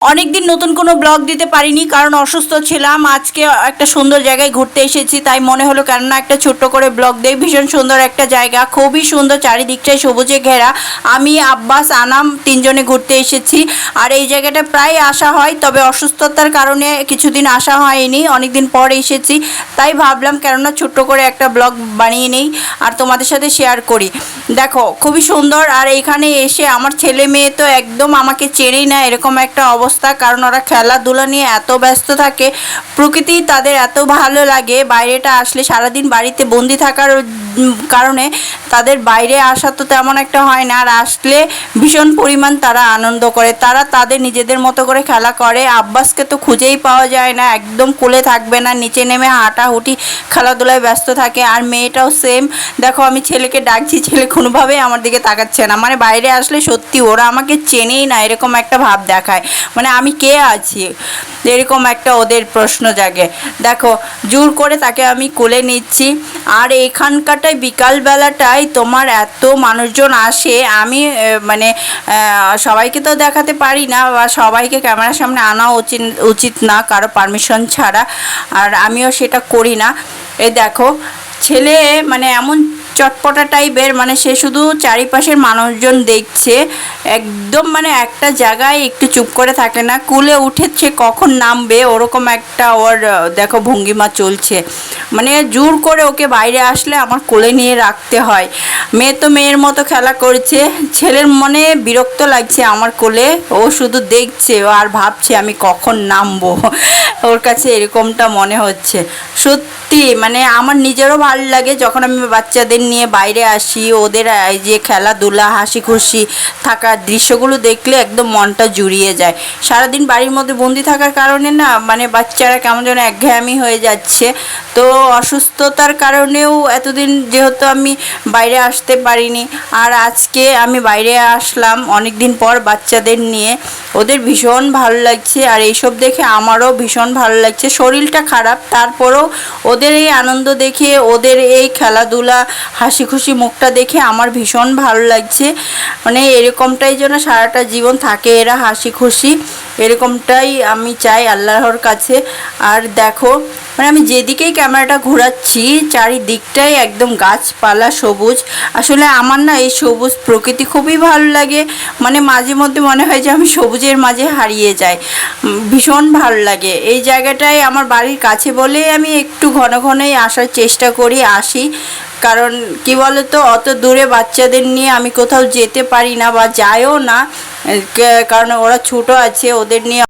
অনেকদিন নতুন কোনো ব্লগ দিতে পারিনি কারণ অসুস্থ ছিলাম। আজকে একটা সুন্দর জায়গায় ঘুরতে এসেছি, তাই মনে হলো কেননা একটা ছোট্ট করে ব্লগ দেই। ভীষণ সুন্দর একটা জায়গা, খুবই সুন্দর, চারিদিকটাই সবুজে ঘেরা। আমি আব্বাস আনাম তিনজনে ঘুরতে এসেছি। আর এই জায়গাটা প্রায় আসা হয়, তবে অসুস্থতার কারণে কিছুদিন আসা হয়নি, অনেকদিন পর এসেছি। তাই ভাবলাম কেননা ছোট্ট করে একটা ব্লগ বানিয়ে নেই আর তোমাদের সাথে শেয়ার করি। দেখো খুবই সুন্দর। আর এইখানে এসে আমার ছেলে মেয়ে তো একদম আমাকে চেনেই না, এরকম একটা অবস্থা। কারণ ওরা খেলাধুলা নিয়ে এত ব্যস্ত থাকে, প্রকৃতি তাদের এত ভালো লাগে। বাইরেটা আসলে সারাদিন বাড়িতে বন্দি থাকার কারণে তাদের বাইরে আসা তো তেমন একটা হয় না। আর আসলে ভীষণ পরিমাণ তারা আনন্দ করে, তারা তাদের নিজেদের মতো করে খেলা করে। আব্বাসকে তো খুঁজেই পাওয়া যায় না, একদম কোলে থাকবে না, নিচে নেমে হাঁটাহুটি খেলাধুলায় ব্যস্ত থাকে। আর মেয়েটাও সেম। দেখো আমি ছেলেকে ডাকছি, ছেলে কোনোভাবেই আমার দিকে তাকাচ্ছে না। মানে বাইরে আসলে সত্যি ওরা আমাকে চেনেই না, এরকম একটা ভাব দেখায়, মানে আমি কে আছি এরকম একটা ওদের প্রশ্ন জাগে। দেখো জোর করে তাকে আমি কোলে নিচ্ছি। আর এখানকারটায় বিকালবেলাটায় তোমার এত মানুষজন আসে, আমি মানে সবাইকে তো দেখাতে পারি না, বা সবাইকে ক্যামেরার সামনে আনা উচিত না কারো পারমিশন ছাড়া, আর আমিও সেটা করি না। এই দেখো ছেলে মানে এমন চটপটা টাইপের, মানে সে শুধু চারিপাশের মানুষজন দেখছে, একদম মানে একটা জায়গায় একটু চুপ করে থাকে না। কুলে উঠেছে কখন নামবে ওরকম একটা ওর দেখো ভঙ্গিমা চলছে। মানে জোর করে ওকে বাইরে আসলে আমার কোলে নিয়ে রাখতে হয়। মেয়ে তো মেয়ের মতো খেলা করছে, ছেলের মনে বিরক্ত লাগছে আমার কোলে, ও শুধু দেখছে আর ভাবছে আমি কখন নামবো। ওর কাছে এরকমটা মনে হচ্ছে। সত্যি মানে আমার নিজেরও ভালো লাগে যখন আমি বাচ্চাদের নিয়ে বাইরে আসি, ওদের এই যে খেলাধুলা হাসি খুশি থাকার দৃশ্যগুলো দেখলে একদম মনটা জুড়িয়ে যায়। সারাদিন বাড়ির মধ্যে বন্দি থাকার কারণে না মানে বাচ্চারা কেমন যেন একঘেয়েমি হয়ে যাচ্ছে। তো অসুস্থতার কারণেও এতদিন যেহেতু আমি বাইরে আসতে পারিনি, আর আজকে আমি বাইরে আসলাম অনেক দিন পর বাচ্চাদের নিয়ে। ওদের ভীষণ ভালো লাগছে, আর এইসব দেখে আমারও ভীষণ ভালো লাগছে। শরীরটা খারাপ, তারপরেও ওদের এই আনন্দ দেখে, ওদের এই খেলাধুলা হাসি খুশি মুখটা দেখে আমার ভীষণ ভালো লাগছে। মানে এরকমটাই যেন সারাটা জীবন থাকে এরা হাসি খুশি, এরকমটাই আমি চাই আল্লাহর কাছে। আর দেখো মানে আমি যেদিকেই ক্যামেরাটা ঘোরাচ্ছি চারিদিকটাই একদম গাছপালা সবুজ। আসলে আমার না এই সবুজ প্রকৃতি খুবই ভালো লাগে, মানে মাঝে মধ্যে মনে হয় যে আমি সবুজের মাঝে হারিয়ে যাই। ভীষণ ভালো লাগে এই জায়গাটায়, আমার বাড়ির কাছে বলেই আমি একটু ঘন ঘনই আসার চেষ্টা করি, আসি। কারণ কি বলো তো, অত দূরে বাচ্চাদের নিয়ে আমি কোথাও যেতে পারি না বা যাইও না, কারণ ওরা ছোটো আছে, ওদের নিয়ে